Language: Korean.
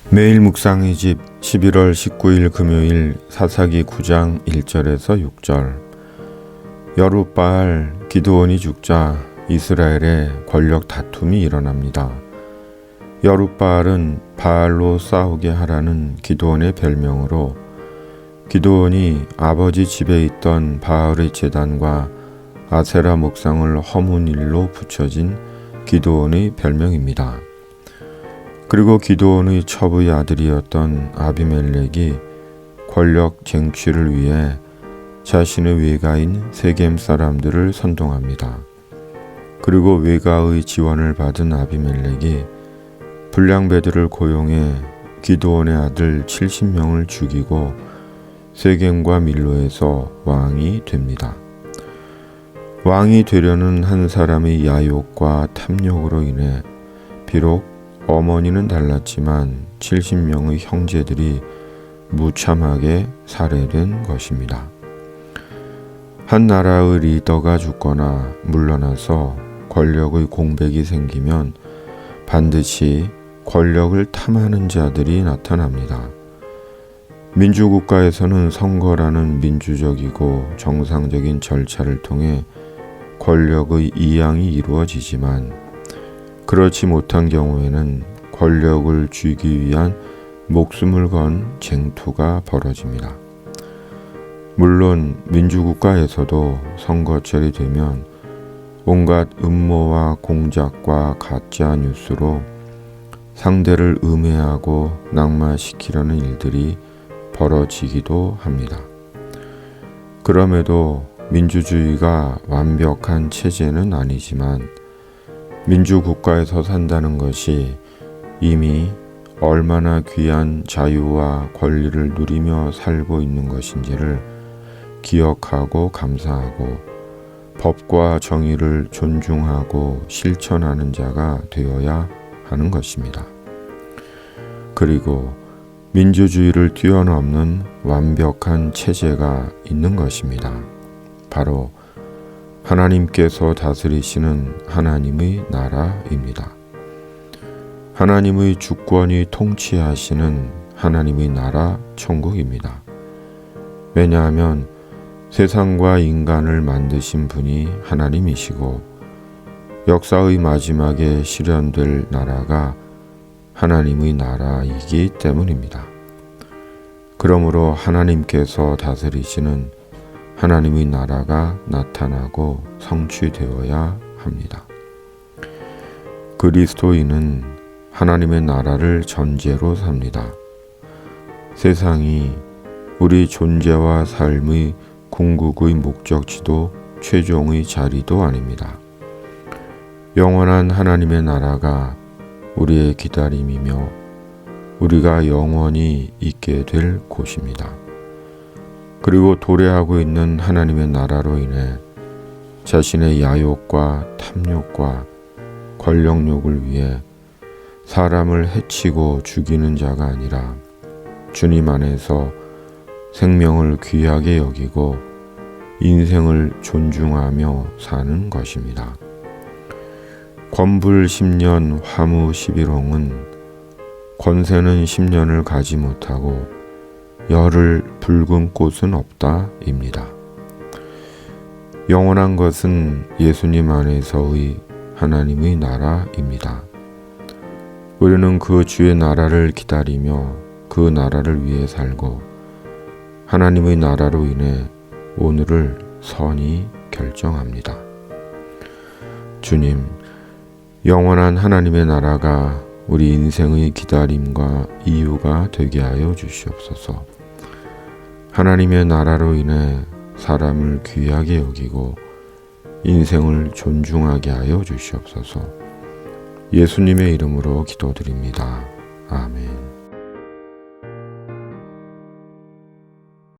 매일 묵상의 집 11월 19일 금요일 사사기 9장 1절에서 6절. 여룻바알 기드온이 죽자 이스라엘에 권력 다툼이 일어납니다. 여룻바알은 바알로 싸우게 하라는 기드온의 별명으로 기드온이 아버지 집에 있던 바알의 제단과 아세라 목상을 허문 일로 붙여진 기드온의 별명입니다. 그리고 기드온의 첩의 아들이었던 아비멜렉이 권력 쟁취를 위해 자신의 외가인 세겜 사람들을 선동합니다. 그리고 외가의 지원을 받은 아비멜렉이 불량배들을 고용해 기드온의 아들 70명을 죽이고 세겜과 밀로에서 왕이 됩니다. 왕이 되려는 한 사람의 야욕과 탐욕으로 인해 비록 어머니는 달랐지만 70명의 형제들이 무참하게 살해된 것입니다. 한 나라의 리더가 죽거나 물러나서 권력의 공백이 생기면 반드시 권력을 탐하는 자들이 나타납니다. 민주국가에서는 선거라는 민주적이고 정상적인 절차를 통해 권력의 이양이 이루어지지만 그렇지 못한 경우에는 권력을 쥐기 위한 목숨을 건 쟁투가 벌어집니다. 물론 민주국가에서도 선거철이 되면 온갖 음모와 공작과 가짜 뉴스로 상대를 음해하고 낙마시키려는 일들이 벌어지기도 합니다. 그럼에도 민주주의가 완벽한 체제는 아니지만 민주국가에서 산다는 것이 이미 얼마나 귀한 자유와 권리를 누리며 살고 있는 것인지를 기억하고 감사하고 법과 정의를 존중하고 실천하는 자가 되어야 하는 것입니다. 그리고 민주주의를 뛰어넘는 완벽한 체제가 있는 것입니다. 바로 하나님께서 다스리시는 하나님의 나라입니다. 하나님의 주권이 통치하시는 하나님의 나라 천국입니다. 왜냐하면 세상과 인간을 만드신 분이 하나님이시고 역사의 마지막에 실현될 나라가 하나님의 나라이기 때문입니다. 그러므로 하나님께서 다스리시는 하나님의 나라가 나타나고 성취되어야 합니다. 그리스도인은 하나님의 나라를 전제로 삽니다. 세상이 우리 존재와 삶의 궁극의 목적지도 최종의 자리도 아닙니다. 영원한 하나님의 나라가 우리의 기다림이며 우리가 영원히 있게 될 곳입니다. 그리고 도래하고 있는 하나님의 나라로 인해 자신의 야욕과 탐욕과 권력욕을 위해 사람을 해치고 죽이는 자가 아니라 주님 안에서 생명을 귀하게 여기고 인생을 존중하며 사는 것입니다. 권불 10년 화무 11홍은 권세는 10년을 가지 못하고 열을 붉은 꽃은 없다입니다. 영원한 것은 예수님 안에서의 하나님의 나라입니다. 우리는 그 주의 나라를 기다리며 그 나라를 위해 살고 하나님의 나라로 인해 오늘을 선히 결정합니다. 주님, 영원한 하나님의 나라가 우리 인생의 기다림과 이유가 되게 하여 주시옵소서. 하나님의 나라로 인해 사람을 귀하게 여기고 인생을 존중하게 하여 주시옵소서. 예수님의 이름으로 기도드립니다. 아멘.